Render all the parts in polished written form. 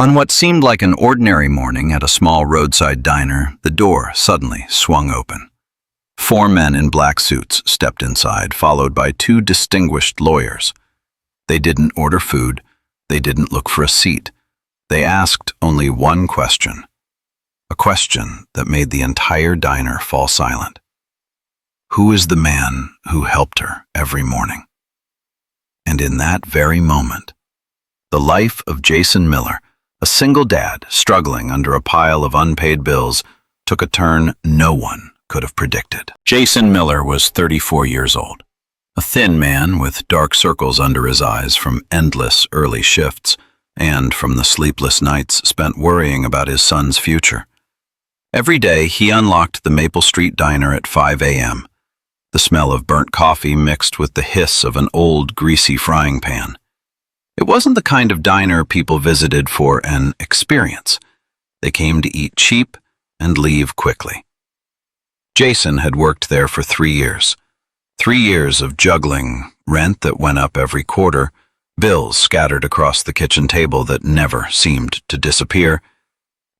On what seemed like an ordinary morning at a small roadside diner, the door suddenly swung open. 4 men in black suits stepped inside, followed by 2 distinguished lawyers. They didn't order food. They didn't look for a seat. They asked only one question. A question that made the entire diner fall silent. Who is the man who helped her every morning? And in that very moment, the life of Jason Miller, a single dad struggling under a pile of unpaid bills, took a turn no one could have predicted. Jason Miller was 34 years old, a thin man with dark circles under his eyes from endless early shifts and from the sleepless nights spent worrying about his son's future. Every day he unlocked the Maple Street Diner at 5 a.m., the smell of burnt coffee mixed with the hiss of an old, greasy frying pan. It wasn't the kind of diner people visited for an experience. They came to eat cheap and leave quickly. Jason had worked there for 3 years. 3 years of juggling rent that went up every quarter, bills scattered across the kitchen table that never seemed to disappear,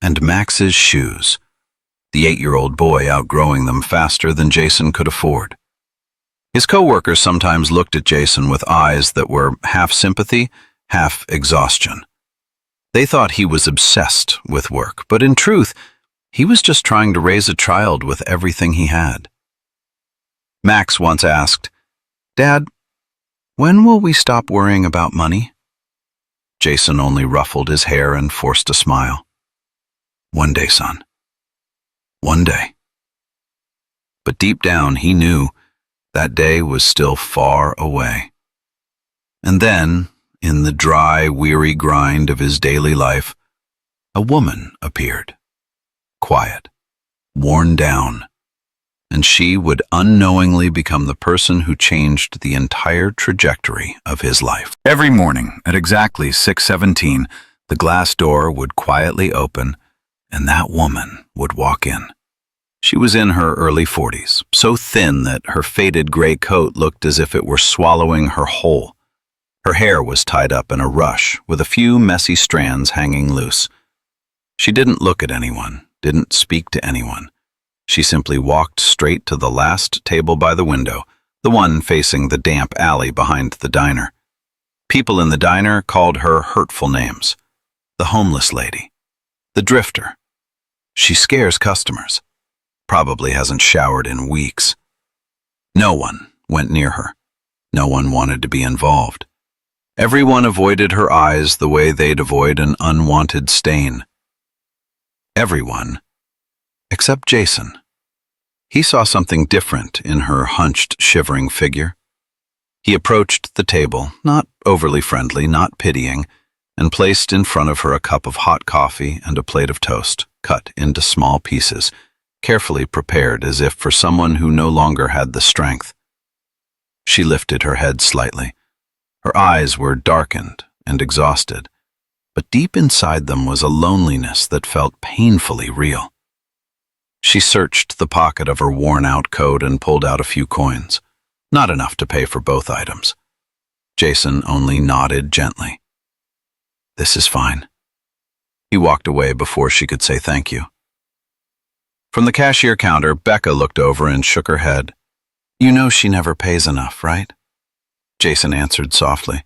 and Max's shoes, the 8-year-old boy outgrowing them faster than Jason could afford. His co-workers sometimes looked at Jason with eyes that were half sympathy, half exhaustion. They thought he was obsessed with work, but in truth, he was just trying to raise a child with everything he had. Max once asked, "Dad, when will we stop worrying about money?" Jason only ruffled his hair and forced a smile. "One day, son. One day." But deep down, he knew that day was still far away. And then, in the dry, weary grind of his daily life, a woman appeared. Quiet, worn down, and she would unknowingly become the person who changed the entire trajectory of his life. Every morning, at exactly 6:17, the glass door would quietly open, and that woman would walk in. She was in her early 40s, so thin that her faded gray coat looked as if it were swallowing her whole. Her hair was tied up in a ruche, with a few messy strands hanging loose. She didn't look at anyone, didn't speak to anyone. She simply walked straight to the last table by the window, the one facing the damp alley behind the diner. People in the diner called her hurtful names. The homeless lady. The drifter. She scares customers. Probably hasn't showered in weeks. No one went near her. No one wanted to be involved. Everyone avoided her eyes the way they'd avoid an unwanted stain. Everyone, except Jason. He saw something different in her hunched, shivering figure. He approached the table, not overly friendly, not pitying, and placed in front of her a cup of hot coffee and a plate of toast, cut into small pieces, carefully prepared as if for someone who no longer had the strength. She lifted her head slightly. Her eyes were darkened and exhausted, but deep inside them was a loneliness that felt painfully real. She searched the pocket of her worn-out coat and pulled out a few coins, not enough to pay for both items. Jason only nodded gently. "This is fine." He walked away before she could say thank you. From the cashier counter, Becca looked over and shook her head. "You know she never pays enough, right?" Jason answered softly.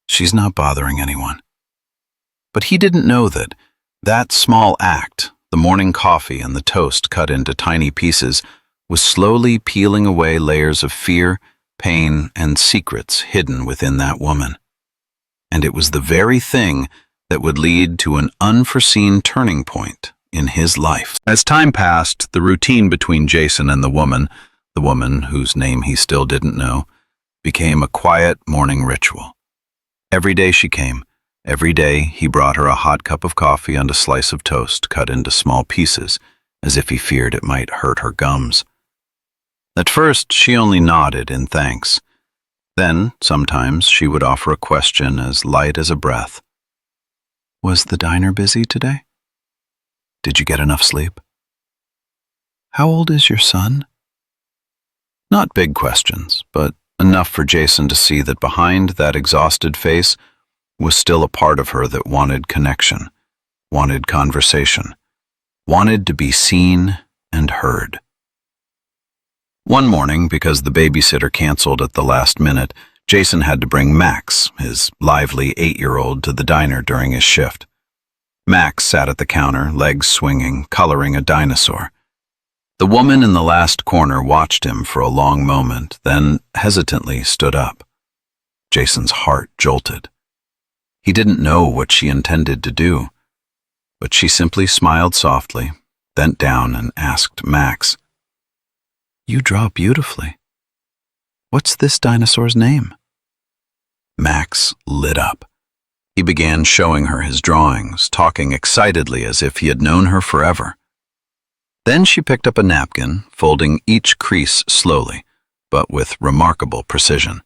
"She's not bothering anyone." But he didn't know that that small act, the morning coffee and the toast cut into tiny pieces, was slowly peeling away layers of fear, pain, and secrets hidden within that woman. And it was the very thing that would lead to an unforeseen turning point in his life. As time passed, the routine between Jason and the woman whose name he still didn't know, became a quiet morning ritual. Every day she came. Every day he brought her a hot cup of coffee and a slice of toast cut into small pieces, as if he feared it might hurt her gums. At first, she only nodded in thanks. Then, sometimes, she would offer a question as light as a breath. "Was the diner busy today? Did you get enough sleep? How old is your son?" Not big questions, but enough for Jason to see that behind that exhausted face was still a part of her that wanted connection, wanted conversation, wanted to be seen and heard. One morning, because the babysitter canceled at the last minute, Jason had to bring Max, his lively 8-year-old, to the diner during his shift. Max sat at the counter, legs swinging, coloring a dinosaur. The woman in the last corner watched him for a long moment, then hesitantly stood up. Jason's heart jolted. He didn't know what she intended to do, but she simply smiled softly, bent down and asked Max, "You draw beautifully. What's this dinosaur's name?" Max lit up. He began showing her his drawings, talking excitedly as if he had known her forever. Then she picked up a napkin, folding each crease slowly, but with remarkable precision.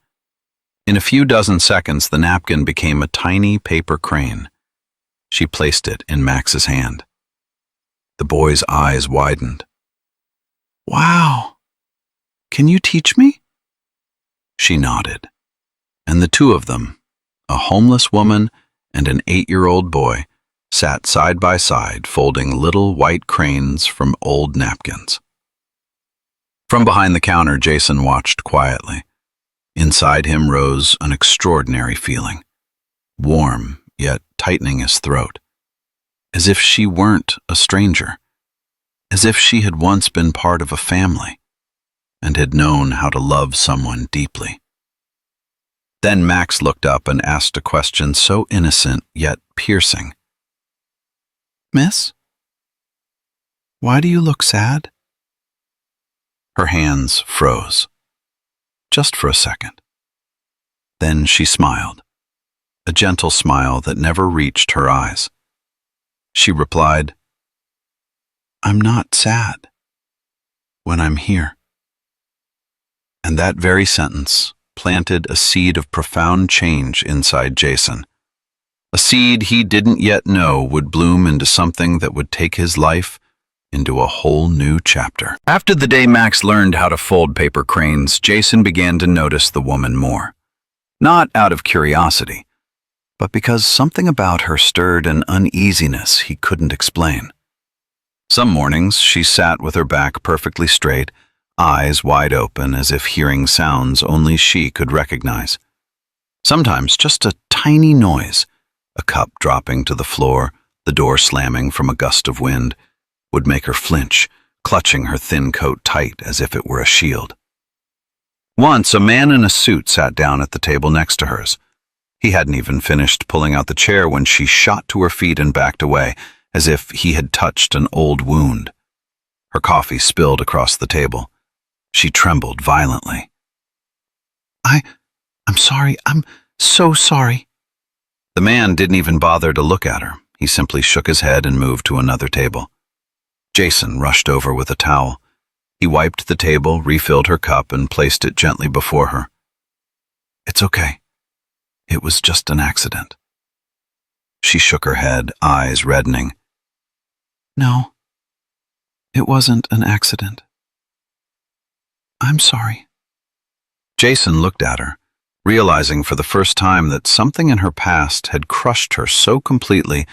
In a few dozen seconds, the napkin became a tiny paper crane. She placed it in Max's hand. The boy's eyes widened. "Wow! Can you teach me?" She nodded, and the two of them, a homeless woman and an 8-year-old boy, sat side by side folding little white cranes from old napkins. From behind the counter, Jason watched quietly. Inside him rose an extraordinary feeling, warm yet tightening his throat, as if she weren't a stranger, as if she had once been part of a family and had known how to love someone deeply. Then Max looked up and asked a question so innocent yet piercing. "Miss, why do you look sad?" Her hands froze, just for a second. Then she smiled, a gentle smile that never reached her eyes. She replied, "I'm not sad when I'm here." And that very sentence planted a seed of profound change inside Jason. A seed he didn't yet know would bloom into something that would take his life into a whole new chapter. After the day Max learned how to fold paper cranes, Jason began to notice the woman more. Not out of curiosity, but because something about her stirred an uneasiness he couldn't explain. Some mornings she sat with her back perfectly straight, eyes wide open as if hearing sounds only she could recognize. Sometimes just a tiny noise, a cup dropping to the floor, the door slamming from a gust of wind, would make her flinch, clutching her thin coat tight as if it were a shield. Once a man in a suit sat down at the table next to hers. He hadn't even finished pulling out the chair when she shot to her feet and backed away, as if he had touched an old wound. Her coffee spilled across the table. She trembled violently. I'm sorry. I'm so sorry." The man didn't even bother to look at her. He simply shook his head and moved to another table. Jason rushed over with a towel. He wiped the table, refilled her cup, and placed it gently before her. "It's okay. It was just an accident." She shook her head, eyes reddening. "No, it wasn't an accident. I'm sorry." Jason looked at her, realizing for the first time that something in her past had crushed her so completely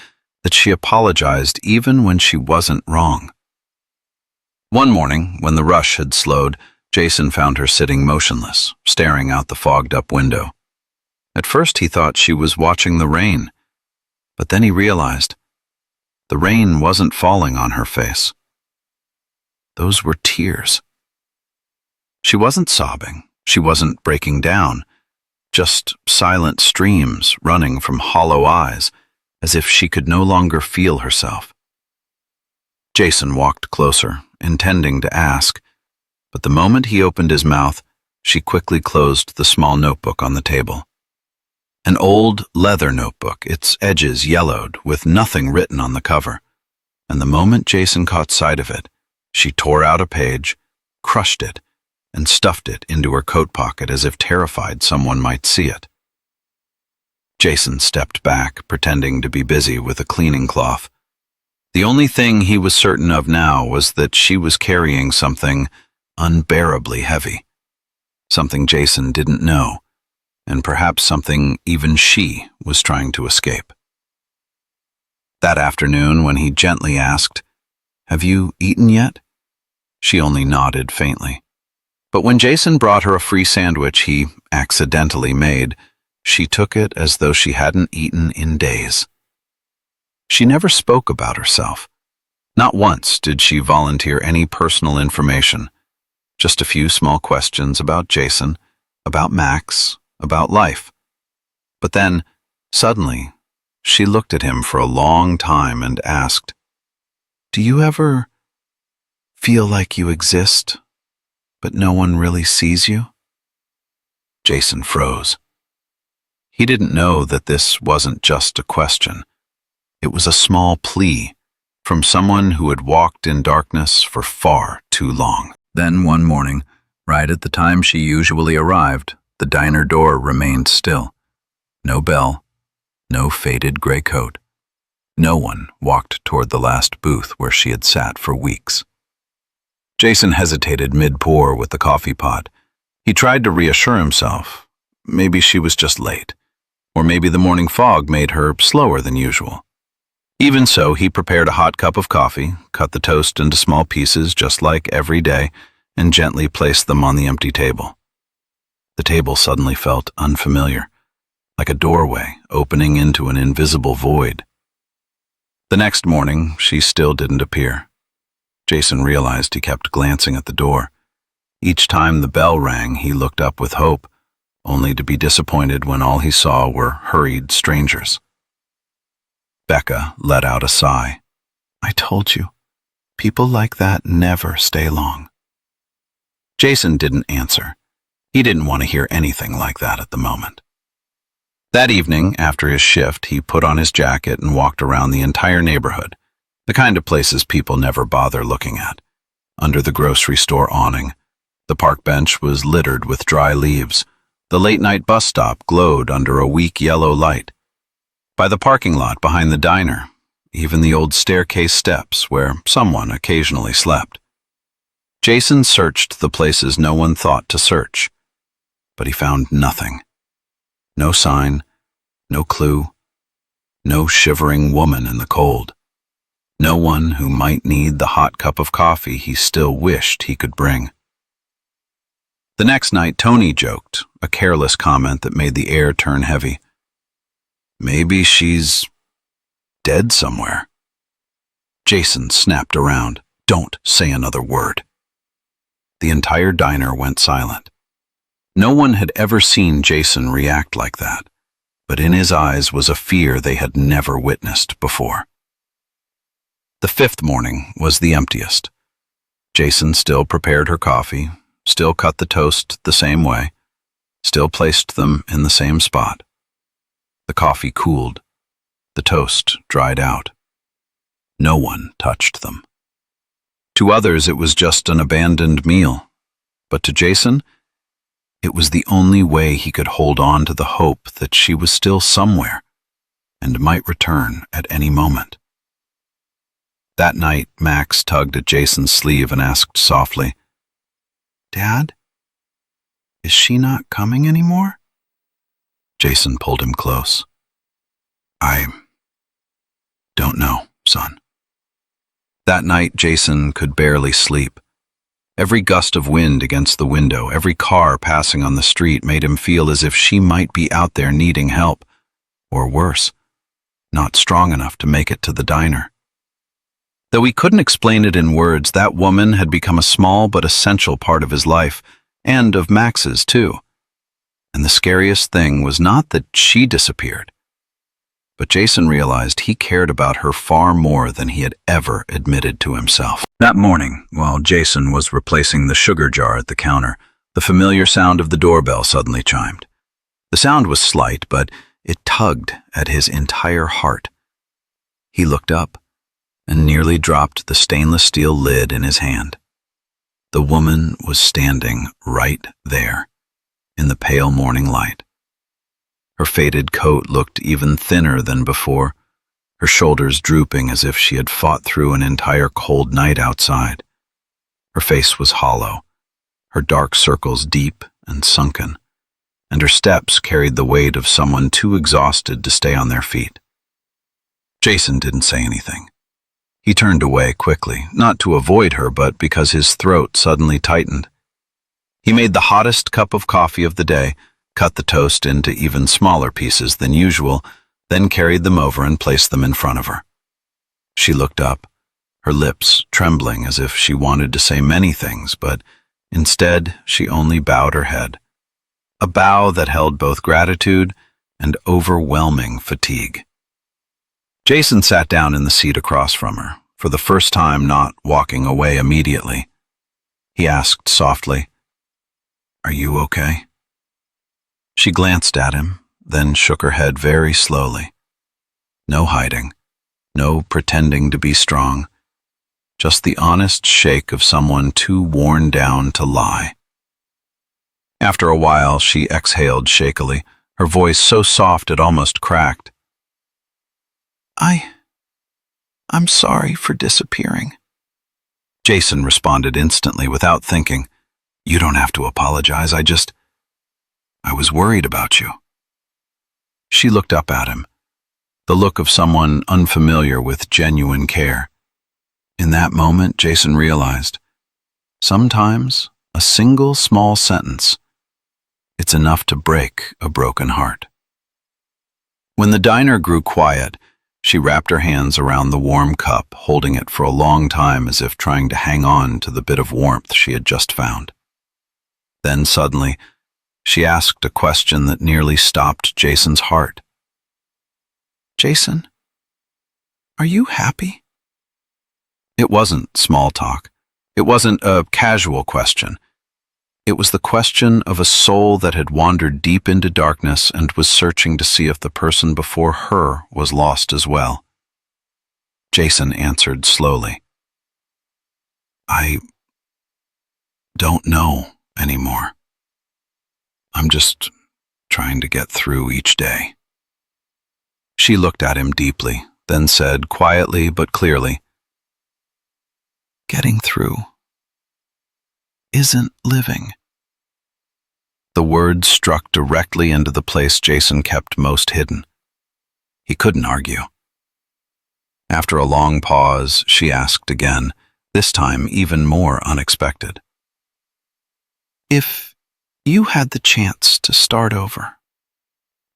that she apologized even when she wasn't wrong. One morning, when the rush had slowed, Jason found her sitting motionless, staring out the fogged-up window. At first he thought she was watching the rain, but then he realized the rain wasn't falling on her face. Those were tears. She wasn't sobbing, she wasn't breaking down, just silent streams running from hollow eyes, as if she could no longer feel herself. Jason walked closer, intending to ask, but the moment he opened his mouth, she quickly closed the small notebook on the table. An old leather notebook, its edges yellowed, with nothing written on the cover. And the moment Jason caught sight of it, she tore out a page, crushed it, and stuffed it into her coat pocket as if terrified someone might see it. Jason stepped back, pretending to be busy with a cleaning cloth. The only thing he was certain of now was that she was carrying something unbearably heavy. Something Jason didn't know, and perhaps something even she was trying to escape. That afternoon, when he gently asked, "Have you eaten yet?" she only nodded faintly. But when Jason brought her a free sandwich he accidentally made, she took it as though she hadn't eaten in days. She never spoke about herself. Not once did she volunteer any personal information, just a few small questions about Jason, about Max, about life. But then, suddenly, she looked at him for a long time and asked, "Do you ever feel like you exist, but no one really sees you?" Jason froze. He didn't know that this wasn't just a question. It was a small plea from someone who had walked in darkness for far too long. Then one morning, right at the time she usually arrived, the diner door remained still. No bell, no faded gray coat. No one walked toward the last booth where she had sat for weeks. Jason hesitated mid-pour with the coffee pot. He tried to reassure himself. Maybe she was just late, or maybe the morning fog made her slower than usual. Even so, he prepared a hot cup of coffee, cut the toast into small pieces just like every day, and gently placed them on the empty table. The table suddenly felt unfamiliar, like a doorway opening into an invisible void. The next morning, she still didn't appear. Jason realized he kept glancing at the door. Each time the bell rang, he looked up with hope, only to be disappointed when all he saw were hurried strangers. Becca let out a sigh. "I told you, people like that never stay long." Jason didn't answer. He didn't want to hear anything like that at the moment. That evening, after his shift, he put on his jacket and walked around the entire neighborhood, the kind of places people never bother looking at. Under the grocery store awning, the park bench was littered with dry leaves. The late-night bus stop glowed under a weak yellow light. By the parking lot behind the diner, even the old staircase steps where someone occasionally slept. Jason searched the places no one thought to search, but he found nothing. No sign, no clue, no shivering woman in the cold. No one who might need the hot cup of coffee he still wished he could bring. The next night, Tony joked, a careless comment that made the air turn heavy. "Maybe she's dead somewhere." Jason snapped around. "Don't say another word." The entire diner went silent. No one had ever seen Jason react like that, but in his eyes was a fear they had never witnessed before. The fifth morning was the emptiest. Jason still prepared her coffee, still cut the toast the same way, still placed them in the same spot. The coffee cooled. The toast dried out. No one touched them. To others, it was just an abandoned meal. But to Jason, it was the only way he could hold on to the hope that she was still somewhere and might return at any moment. That night, Max tugged at Jason's sleeve and asked softly, "Dad, is she not coming anymore?" Jason pulled him close. "I don't know, son." That night, Jason could barely sleep. Every gust of wind against the window, every car passing on the street made him feel as if she might be out there needing help, or worse, not strong enough to make it to the diner. Though he couldn't explain it in words, that woman had become a small but essential part of his life, and of Max's too. And the scariest thing was not that she disappeared, but Jason realized he cared about her far more than he had ever admitted to himself. That morning, while Jason was replacing the sugar jar at the counter, the familiar sound of the doorbell suddenly chimed. The sound was slight, but it tugged at his entire heart. He looked up and nearly dropped the stainless steel lid in his hand. The woman was standing right there, in the pale morning light. Her faded coat looked even thinner than before, her shoulders drooping as if she had fought through an entire cold night outside. Her face was hollow, her dark circles deep and sunken, and her steps carried the weight of someone too exhausted to stay on their feet. Jason didn't say anything. He turned away quickly, not to avoid her, but because his throat suddenly tightened. He made the hottest cup of coffee of the day, cut the toast into even smaller pieces than usual, then carried them over and placed them in front of her. She looked up, her lips trembling as if she wanted to say many things, but instead she only bowed her head. A bow that held both gratitude and overwhelming fatigue. Jason sat down in the seat across from her, for the first time not walking away immediately. He asked softly, "Are you okay?" She glanced at him, then shook her head very slowly. No hiding, no pretending to be strong, just the honest shake of someone too worn down to lie. After a while, she exhaled shakily, her voice so soft it almost cracked. I'm sorry for disappearing." Jason responded instantly without thinking. "You don't have to apologize, I was worried about you." She looked up at him, the look of someone unfamiliar with genuine care. In that moment, Jason realized, sometimes a single small sentence, it's enough to break a broken heart. When the diner grew quiet, she wrapped her hands around the warm cup, holding it for a long time as if trying to hang on to the bit of warmth she had just found. Then suddenly, she asked a question that nearly stopped Jason's heart. "Jason, are you happy?" It wasn't small talk. It wasn't a casual question. It was the question of a soul that had wandered deep into darkness and was searching to see if the person before her was lost as well. Jason answered slowly, "I don't know anymore. I'm just trying to get through each day." She looked at him deeply, then said quietly but clearly, "Getting through isn't living." The words struck directly into the place Jason kept most hidden. He couldn't argue. After a long pause, she asked again, this time even more unexpected. "If you had the chance to start over,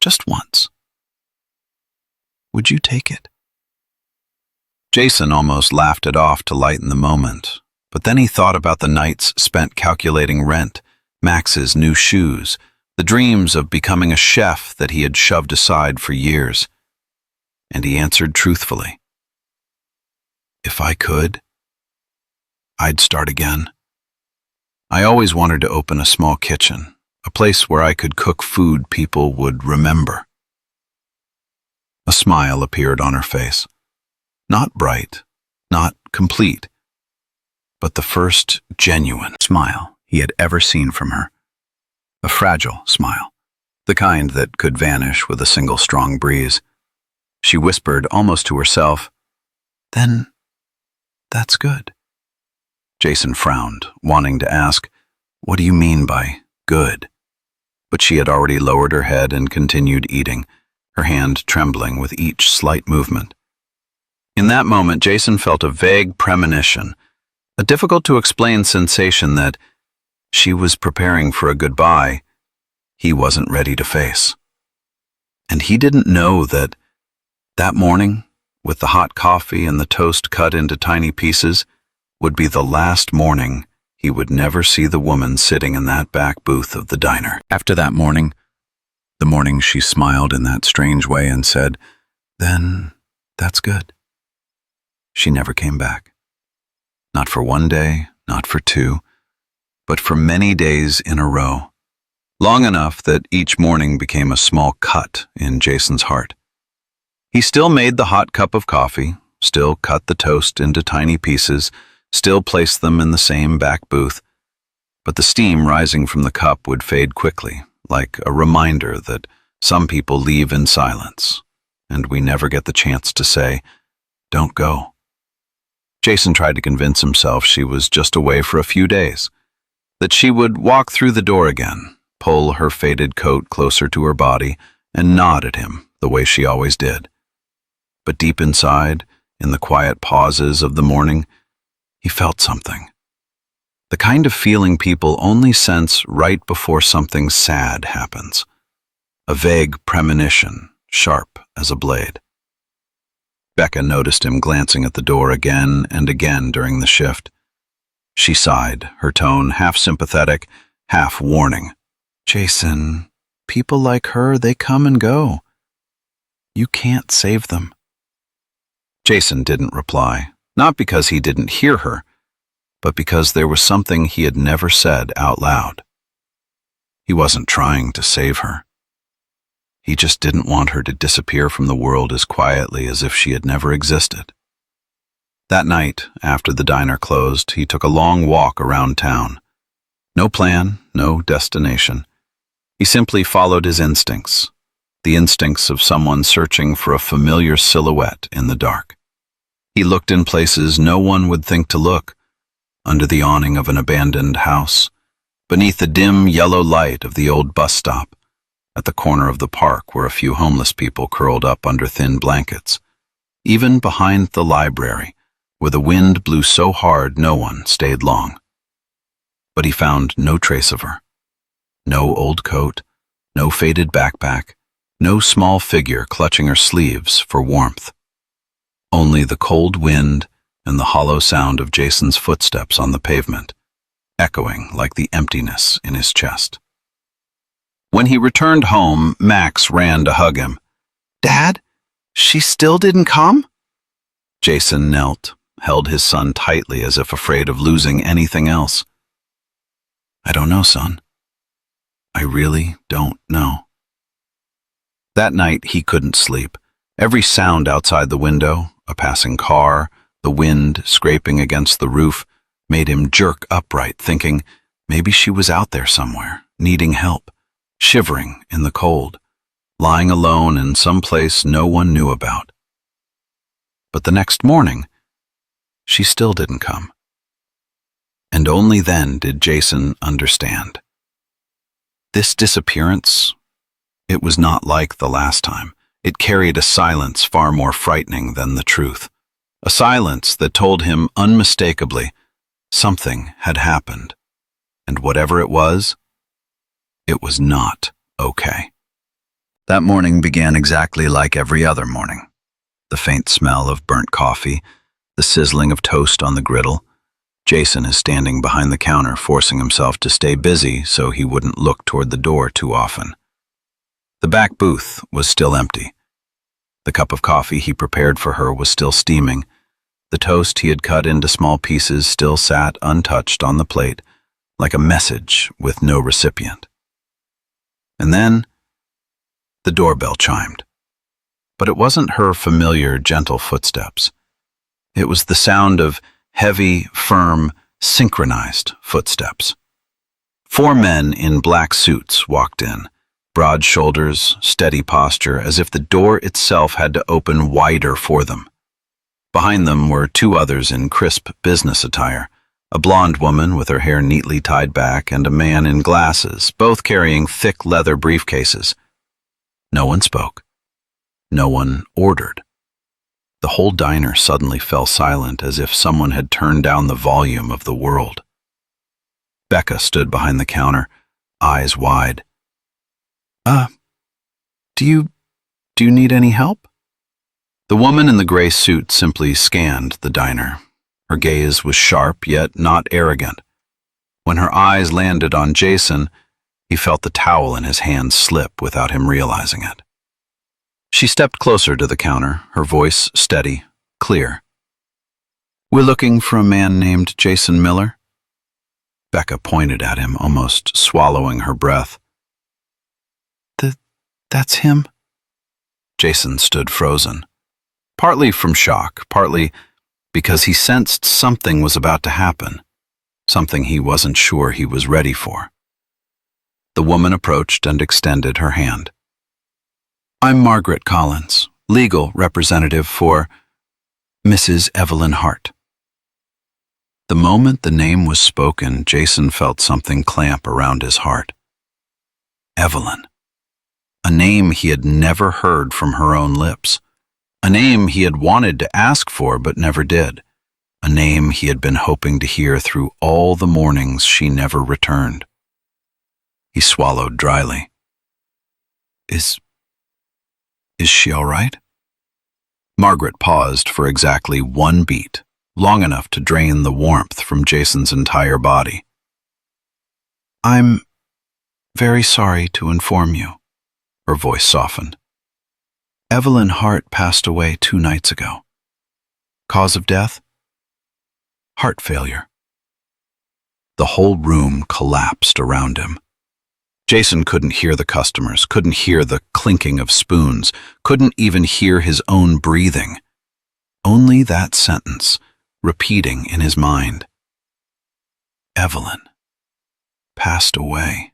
just once, would you take it?" Jason almost laughed it off to lighten the moment, but then he thought about the nights spent calculating rent, Max's new shoes, the dreams of becoming a chef that he had shoved aside for years. And he answered truthfully, "If I could, I'd start again. I always wanted to open a small kitchen, a place where I could cook food people would remember." A smile appeared on her face. Not bright, not complete, but the first genuine smile he had ever seen from her. A fragile smile, the kind that could vanish with a single strong breeze. She whispered almost to herself, "Then that's good." Jason frowned, wanting to ask, "What do you mean by good?" But she had already lowered her head and continued eating, her hand trembling with each slight movement. In that moment, Jason felt a vague premonition, a difficult-to-explain sensation that she was preparing for a goodbye he wasn't ready to face. And he didn't know that morning, with the hot coffee and the toast cut into tiny pieces, would be the last morning he would never see the woman sitting in that back booth of the diner. After that morning, the morning she smiled in that strange way and said, "Then that's good," she never came back. Not for one day, not for two, but for many days in a row, long enough that each morning became a small cut in Jason's heart. He still made the hot cup of coffee, still cut the toast into tiny pieces, still placed them in the same back booth, but the steam rising from the cup would fade quickly, like a reminder that some people leave in silence, and we never get the chance to say, "Don't go." Jason tried to convince himself she was just away for a few days, that she would walk through the door again, pull her faded coat closer to her body, and nod at him the way she always did. But deep inside, in the quiet pauses of the morning, he felt something. The kind of feeling people only sense right before something sad happens. A vague premonition, sharp as a blade. Becca noticed him glancing at the door again and again during the shift. She sighed, her tone half sympathetic, half warning. "Jason, people like her, they come and go. You can't save them." Jason didn't reply, not because he didn't hear her, but because there was something he had never said out loud. He wasn't trying to save her. He just didn't want her to disappear from the world as quietly as if she had never existed. That night, after the diner closed, he took a long walk around town. No plan, no destination. He simply followed his instincts, the instincts of someone searching for a familiar silhouette in the dark. He looked in places no one would think to look, under the awning of an abandoned house, beneath the dim yellow light of the old bus stop, at the corner of the park where a few homeless people curled up under thin blankets, even behind the library, where the wind blew so hard no one stayed long. But he found no trace of her. No old coat, no faded backpack, no small figure clutching her sleeves for warmth. Only the cold wind and the hollow sound of Jason's footsteps on the pavement, echoing like the emptiness in his chest. When he returned home, Max ran to hug him. "Dad, she still didn't come?" Jason knelt, held his son tightly as if afraid of losing anything else. "I don't know, son. I really don't know." That night he couldn't sleep. Every sound outside the window, a passing car, the wind scraping against the roof, made him jerk upright, thinking maybe she was out there somewhere, needing help, shivering in the cold, lying alone in some place no one knew about. But the next morning, she still didn't come. And only then did Jason understand. This disappearance, it was not like the last time. It carried a silence far more frightening than the truth. A silence that told him unmistakably something had happened. And whatever it was not okay. That morning began exactly like every other morning. The faint smell of burnt coffee, the sizzling of toast on the griddle. Jason is standing behind the counter, forcing himself to stay busy so he wouldn't look toward the door too often. The back booth was still empty. The cup of coffee he prepared for her was still steaming. The toast he had cut into small pieces still sat untouched on the plate, like a message with no recipient. And then the doorbell chimed. But it wasn't her familiar, gentle footsteps. It was the sound of heavy, firm, synchronized footsteps. 4 men in black suits walked in, broad shoulders, steady posture, as if the door itself had to open wider for them. Behind them were 2 others in crisp business attire, a blonde woman with her hair neatly tied back and a man in glasses, both carrying thick leather briefcases. No one spoke. No one ordered. The whole diner suddenly fell silent, as if someone had turned down the volume of the world. Becca stood behind the counter, eyes wide. Do you need any help?" The woman in the gray suit simply scanned the diner. Her gaze was sharp, yet not arrogant. When her eyes landed on Jason, he felt the towel in his hand slip without him realizing it. She stepped closer to the counter, her voice steady, clear. "We're looking for a man named Jason Miller." Becca pointed at him, almost swallowing her breath. That's him?" Jason stood frozen, partly from shock, partly because he sensed something was about to happen, something he wasn't sure he was ready for. The woman approached and extended her hand. "I'm Margaret Collins, legal representative for Mrs. Evelyn Hart." The moment the name was spoken, Jason felt something clamp around his heart. Evelyn. A name he had never heard from her own lips. A name he had wanted to ask for but never did. A name he had been hoping to hear through all the mornings she never returned. He swallowed dryly. Is she all right? Margaret paused for exactly one beat, long enough to drain the warmth from Jason's entire body. I'm very sorry to inform you. Her voice softened. Evelyn Hart passed away 2 nights ago. Cause of death? Heart failure. The whole room collapsed around him. Jason couldn't hear the customers, couldn't hear the clinking of spoons, couldn't even hear his own breathing. Only that sentence, repeating in his mind. Evelyn passed away.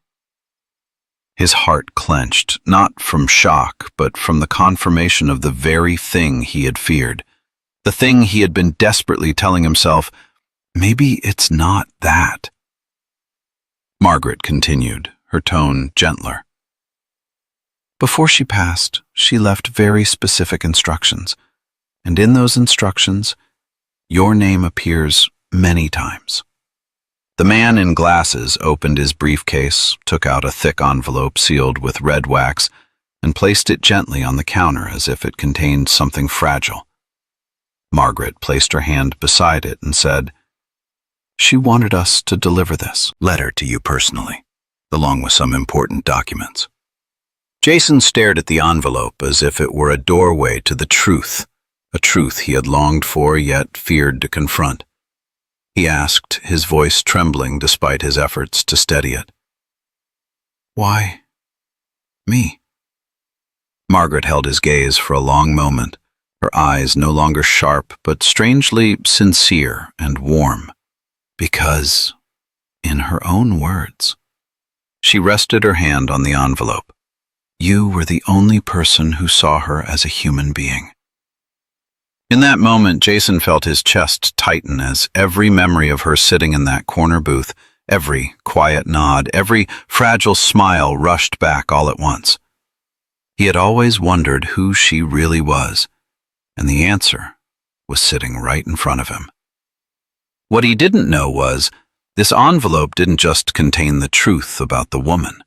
His heart clenched, not from shock, but from the confirmation of the very thing he had feared. The thing he had been desperately telling himself, maybe it's not that. Margaret continued, her tone gentler. Before she passed, she left very specific instructions, and in those instructions, your name appears many times. The man in glasses opened his briefcase, took out a thick envelope sealed with red wax, and placed it gently on the counter as if it contained something fragile. Margaret placed her hand beside it and said, She wanted us to deliver this letter to you personally, along with some important documents. Jason stared at the envelope as if it were a doorway to the truth, a truth he had longed for yet feared to confront. He asked, his voice trembling despite his efforts to steady it. Why me? Margaret held his gaze for a long moment, her eyes no longer sharp but strangely sincere and warm. Because, in her own words, she rested her hand on the envelope. You were the only person who saw her as a human being. In that moment, Jason felt his chest tighten as every memory of her sitting in that corner booth, every quiet nod, every fragile smile rushed back all at once. He had always wondered who she really was, and the answer was sitting right in front of him. What he didn't know was, this envelope didn't just contain the truth about the woman.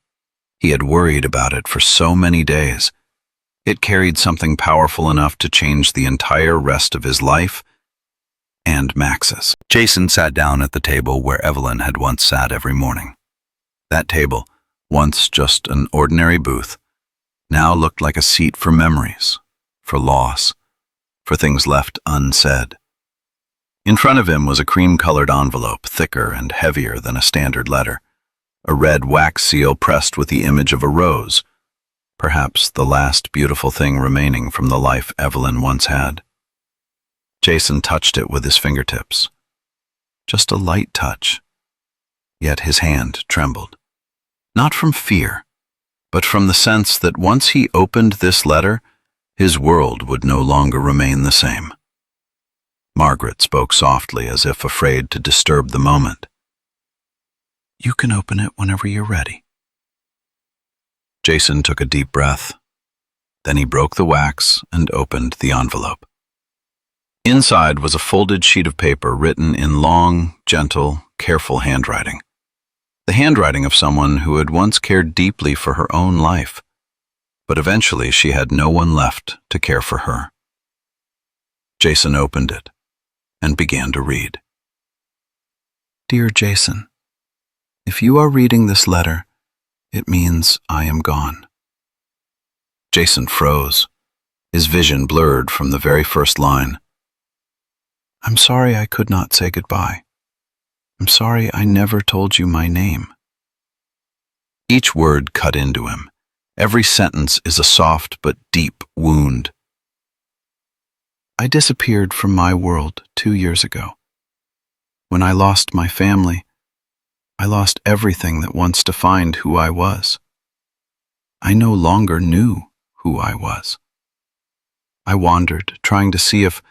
He had worried about it for so many days. It carried something powerful enough to change the entire rest of his life and Max's. Jason sat down at the table where Evelyn had once sat every morning. That table, once just an ordinary booth, now looked like a seat for memories, for loss, for things left unsaid. In front of him was a cream-colored envelope, thicker and heavier than a standard letter, a red wax seal pressed with the image of a rose, perhaps the last beautiful thing remaining from the life Evelyn once had. Jason touched it with his fingertips. Just a light touch. Yet his hand trembled. Not from fear, but from the sense that once he opened this letter, his world would no longer remain the same. Margaret spoke softly as if afraid to disturb the moment. You can open it whenever you're ready. Jason took a deep breath. Then he broke the wax and opened the envelope. Inside was a folded sheet of paper written in long, gentle, careful handwriting. The handwriting of someone who had once cared deeply for her own life, but eventually she had no one left to care for her. Jason opened it and began to read. Dear Jason, if you are reading this letter, it means I am gone. Jason froze, his vision blurred from the very first line. I'm sorry I could not say goodbye. I'm sorry I never told you my name. Each word cut into him. Every sentence is a soft but deep wound. I disappeared from my world 2 years ago. When I lost my family, I lost everything that once defined who I was. I no longer knew who I was. I wandered, trying to see if,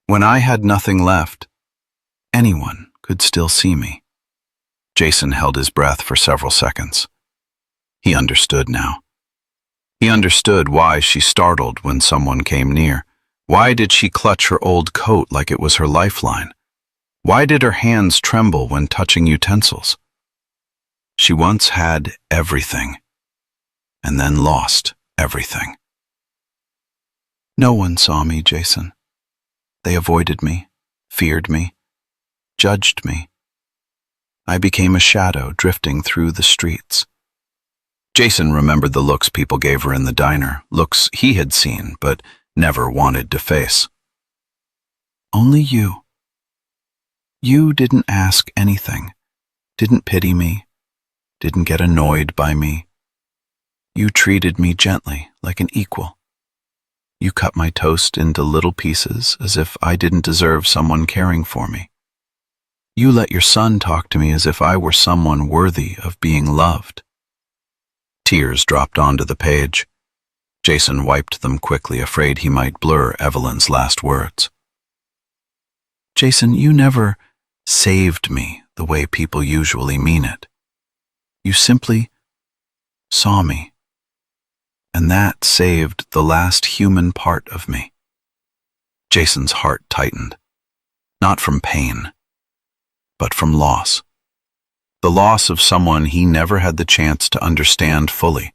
when I had nothing left, anyone could still see me. Jason held his breath for several seconds. He understood now. He understood why she startled when someone came near. Why did she clutch her old coat like it was her lifeline? Why did her hands tremble when touching utensils? She once had everything, and then lost everything. No one saw me, Jason. They avoided me, feared me, judged me. I became a shadow drifting through the streets. Jason remembered the looks people gave her in the diner, looks he had seen but never wanted to face. Only you. You didn't ask anything, didn't pity me, didn't get annoyed by me. You treated me gently, like an equal. You cut my toast into little pieces as if I didn't deserve someone caring for me. You let your son talk to me as if I were someone worthy of being loved. Tears dropped onto the page. Jason wiped them quickly, afraid he might blur Evelyn's last words. Jason, you never saved me the way people usually mean it. You simply saw me, and that saved the last human part of me. Jason's heart tightened, not from pain, but from loss. The loss of someone he never had the chance to understand fully.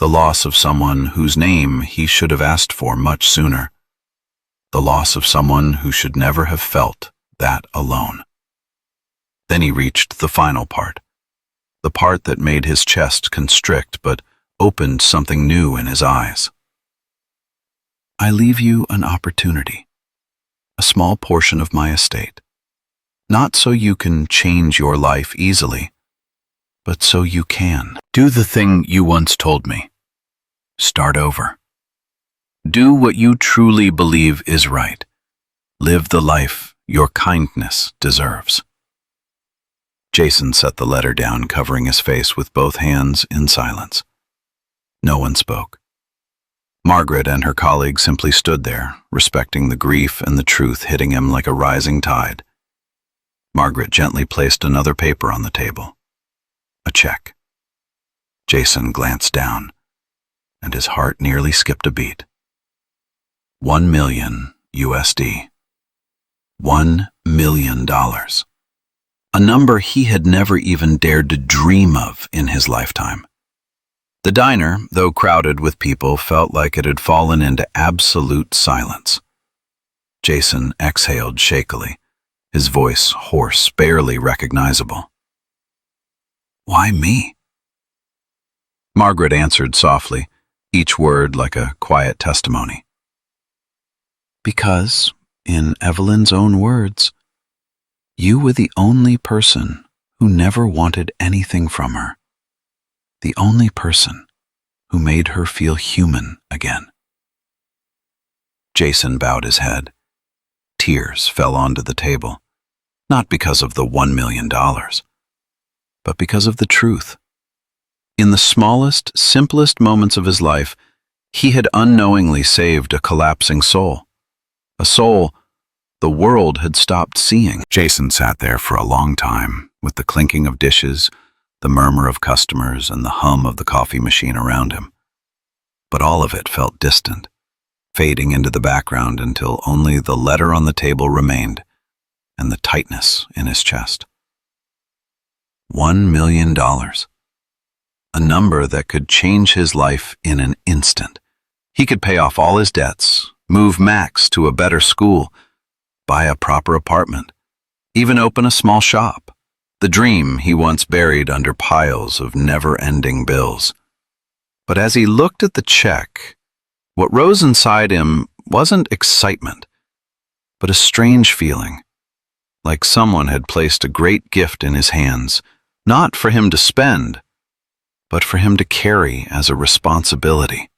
The loss of someone whose name he should have asked for much sooner. The loss of someone who should never have felt that alone. Then he reached the final part, the part that made his chest constrict but opened something new in his eyes. I leave you an opportunity, a small portion of my estate, not so you can change your life easily, but so you can. Do the thing you once told me. Start over. Do what you truly believe is right. Live the life your kindness deserves. Jason set the letter down, covering his face with both hands in silence. No one spoke. Margaret and her colleague simply stood there, respecting the grief and the truth hitting him like a rising tide. Margaret gently placed another paper on the table. A check. Jason glanced down, and his heart nearly skipped a beat. 1 million USD. $1 million. A number he had never even dared to dream of in his lifetime. The diner, though crowded with people, felt like it had fallen into absolute silence. Jason exhaled shakily, his voice hoarse, barely recognizable. Why me? Margaret answered softly, each word like a quiet testimony. Because, in Evelyn's own words, you were the only person who never wanted anything from her. The only person who made her feel human again. Jason bowed his head. Tears fell onto the table, not because of the $1 million, but because of the truth. In the smallest, simplest moments of his life, he had unknowingly saved a collapsing soul. A soul the world had stopped seeing. Jason sat there for a long time, with the clinking of dishes, the murmur of customers, and the hum of the coffee machine around him. But all of it felt distant, fading into the background until only the letter on the table remained, and the tightness in his chest. $1 million. A number that could change his life in an instant. He could pay off all his debts, move Max to a better school, buy a proper apartment, even open a small shop. The dream he once buried under piles of never-ending bills. But as he looked at the check, what rose inside him wasn't excitement, but a strange feeling, like someone had placed a great gift in his hands, not for him to spend, but for him to carry as a responsibility.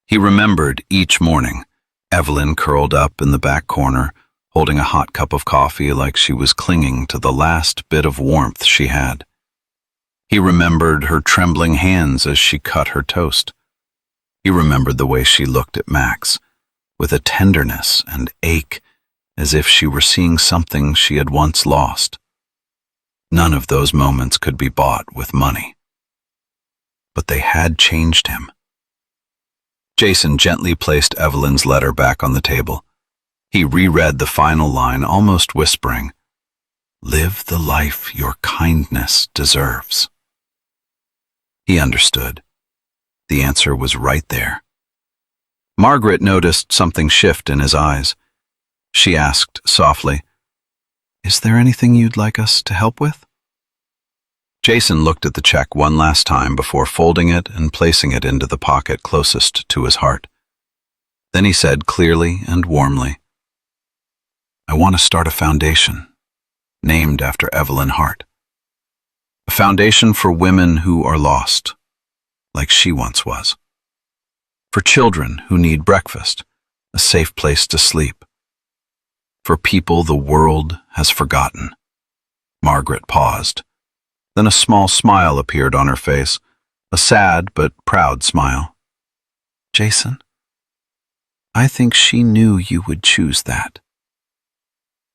He remembered each morning, Evelyn curled up in the back corner, holding a hot cup of coffee like she was clinging to the last bit of warmth she had. He remembered her trembling hands as she cut her toast. He remembered the way she looked at Max, with a tenderness and ache, as if she were seeing something she had once lost. None of those moments could be bought with money. but they had changed him. Jason gently placed Evelyn's letter back on the table. He reread the final line, almost whispering, "Live the life your kindness deserves." He understood. The answer was right there. Margaret noticed something shift in his eyes. She asked softly, "Is there anything you'd like us to help with?" Jason looked at the check one last time before folding it and placing it into the pocket closest to his heart. Then he said clearly and warmly, "I want to start a foundation, named after Evelyn Hart. A foundation for women who are lost, like she once was. For children who need breakfast, a safe place to sleep. For people the world has forgotten." Margaret paused. Then a small smile appeared on her face, a sad but proud smile. "Jason, I think she knew you would choose that."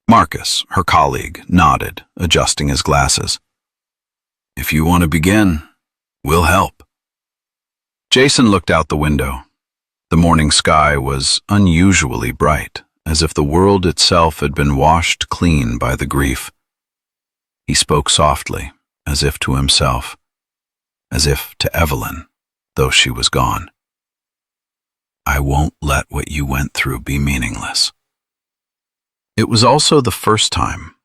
Marcus, her colleague, nodded, adjusting his glasses. "If you want to begin, we'll help." Jason looked out the window. The morning sky was unusually bright, as if the world itself had been washed clean by the grief. He spoke softly, as if to himself, as if to Evelyn, though she was gone. "I won't let what you went through be meaningless." It was also the first time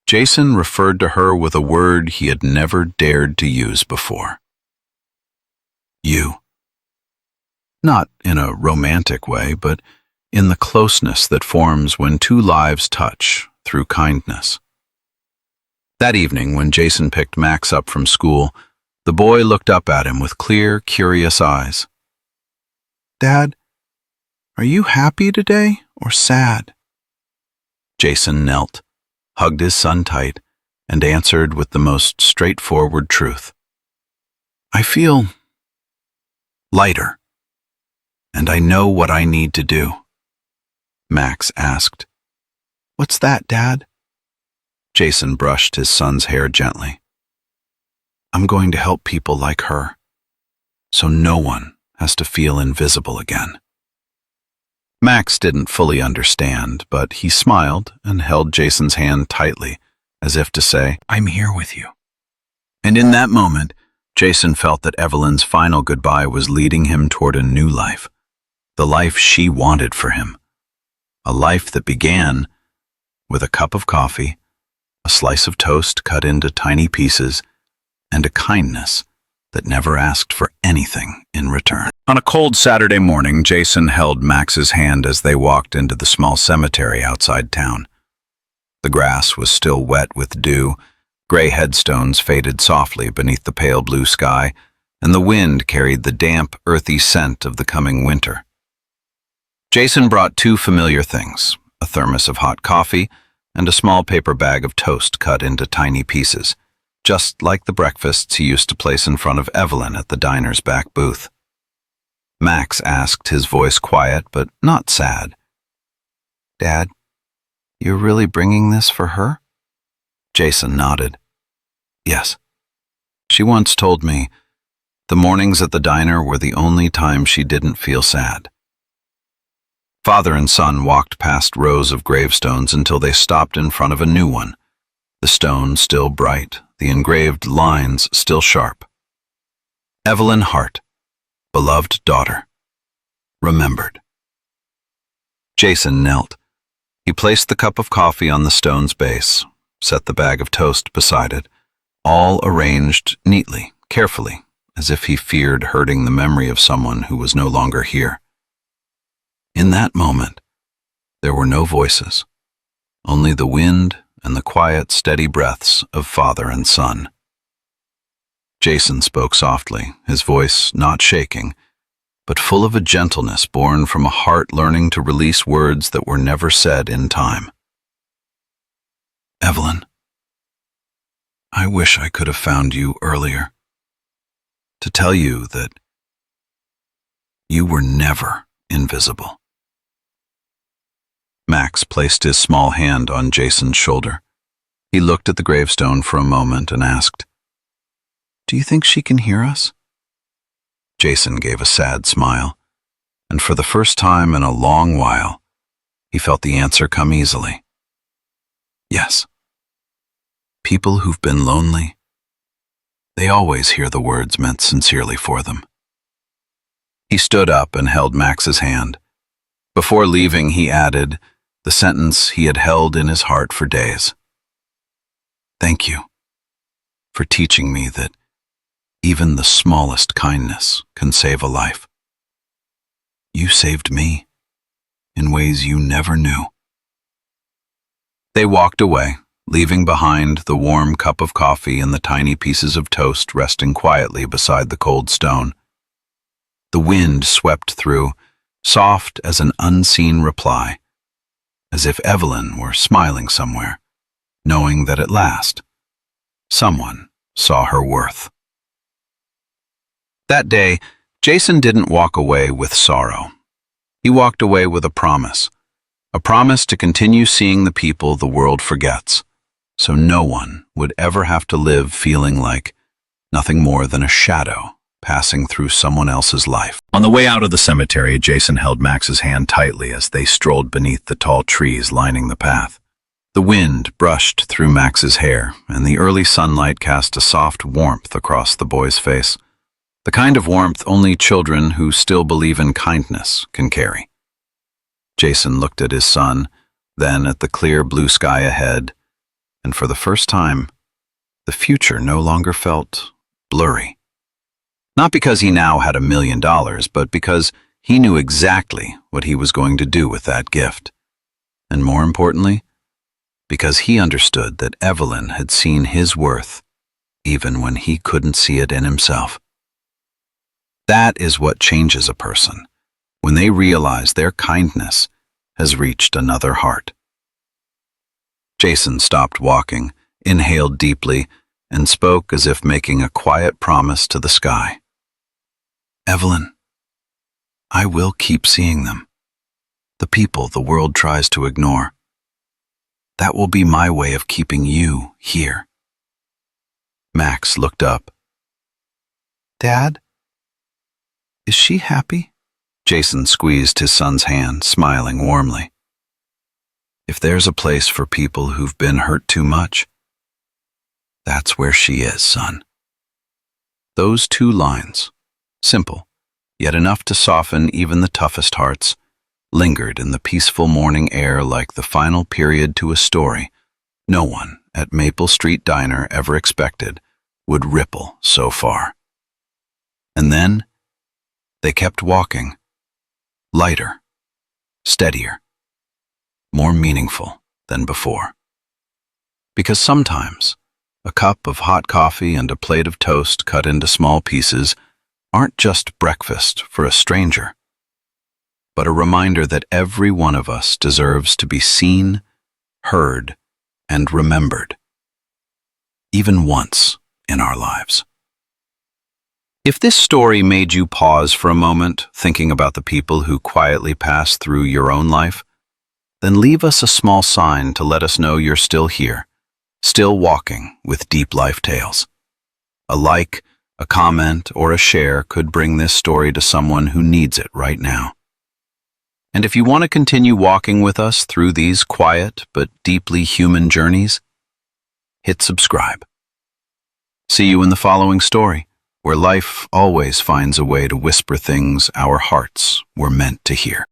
Jason referred to her with a word he had never dared to use before. You. Not in a romantic way, but in the closeness that forms when two lives touch through kindness. That evening, when Jason picked Max up from school, the boy looked up at him with clear, curious eyes. "Dad, are you happy today or sad?" Jason knelt, hugged his son tight, and answered with the most straightforward truth. "I feel lighter, and I know what I need to do." Max asked, "What's that, Dad?" Jason brushed his son's hair gently. "I'm going to help people like her, so no one has to feel invisible again." Max didn't fully understand, but he smiled and held Jason's hand tightly, as if to say, "I'm here with you." And in that moment, Jason felt that Evelyn's final goodbye was leading him toward a new life, the life she wanted for him. A life that began with a cup of coffee, a slice of toast cut into tiny pieces, and a kindness that never asked for anything in return. On a cold Saturday morning, Jason held Max's hand as they walked into the small cemetery outside town. The grass was still wet with dew, gray headstones faded softly beneath the pale blue sky, and the wind carried the damp, earthy scent of the coming winter. Jason brought two familiar things, a thermos of hot coffee and a small paper bag of toast cut into tiny pieces, just like the breakfasts he used to place in front of Evelyn at the diner's back booth. Max asked, his voice quiet but not sad, "Dad, you're really bringing this for her?" Jason nodded. "Yes. She once told me the mornings at the diner were the only time she didn't feel sad." Father and son walked past rows of gravestones until they stopped in front of a new one, the stone still bright, the engraved lines still sharp. Evelyn Hart, beloved daughter, remembered. Jason knelt. He placed the cup of coffee on the stone's base, set the bag of toast beside it, all arranged neatly, carefully, as if he feared hurting the memory of someone who was no longer here. In that moment, there were no voices, only the wind and the quiet, steady breaths of father and son. Jason spoke softly, his voice not shaking, but full of a gentleness born from a heart learning to release words that were never said in time. "Evelyn, I wish I could have found you earlier, to tell you that you were never invisible." Max placed his small hand on Jason's shoulder. He looked at the gravestone for a moment and asked, "Do you think she can hear us?" Jason gave a sad smile, and for the first time in a long while, he felt the answer come easily. Yes. People who've been lonely, they always hear the words meant sincerely for them. He stood up and held Max's hand. Before leaving, he added the sentence he had held in his heart for days. Thank you for teaching me that even the smallest kindness can save a life. You saved me in ways you never knew. They walked away, leaving behind the warm cup of coffee and the tiny pieces of toast resting quietly beside the cold stone. The wind swept through, soft as an unseen reply, as if Evelyn were smiling somewhere, knowing that at last, someone saw her worth. That day, Jason didn't walk away with sorrow. He walked away with a promise to continue seeing the people the world forgets, so no one would ever have to live feeling like nothing more than a shadow passing through someone else's life. On the way out of the cemetery, Jason held Max's hand tightly as they strolled beneath the tall trees lining the path. The wind brushed through Max's hair, and the early sunlight cast a soft warmth across the boy's face, the kind of warmth only children who still believe in kindness can carry. Jason looked at his son, then at the clear blue sky ahead, and for the first time, the future no longer felt blurry. Not because he now had $1 million, but because he knew exactly what he was going to do with that gift. And more importantly, because he understood that Evelyn had seen his worth even when he couldn't see it in himself. That is what changes a person, when they realize their kindness has reached another heart. Jason stopped walking, inhaled deeply, and spoke as if making a quiet promise to the sky. Evelyn, I will keep seeing them, the people the world tries to ignore. That will be my way of keeping you here. Max looked up. Dad? Is she happy? Jason squeezed his son's hand, smiling warmly. If there's a place for people who've been hurt too much, that's where she is, son. Those 2 lines, simple, yet enough to soften even the toughest hearts, lingered in the peaceful morning air like the final period to a story no one at Maple Street Diner ever expected would ripple so far. And then they kept walking, lighter, steadier, more meaningful than before. Because sometimes a cup of hot coffee and a plate of toast cut into small pieces aren't just breakfast for a stranger, but a reminder that every one of us deserves to be seen, heard, and remembered, even once in our lives. If this story made you pause for a moment, thinking about the people who quietly pass through your own life, then leave us a small sign to let us know you're still here, still walking with deep life tales. A like, a comment, or a share could bring this story to someone who needs it right now. And if you want to continue walking with us through these quiet but deeply human journeys, hit subscribe. See you in the following story, where life always finds a way to whisper things our hearts were meant to hear.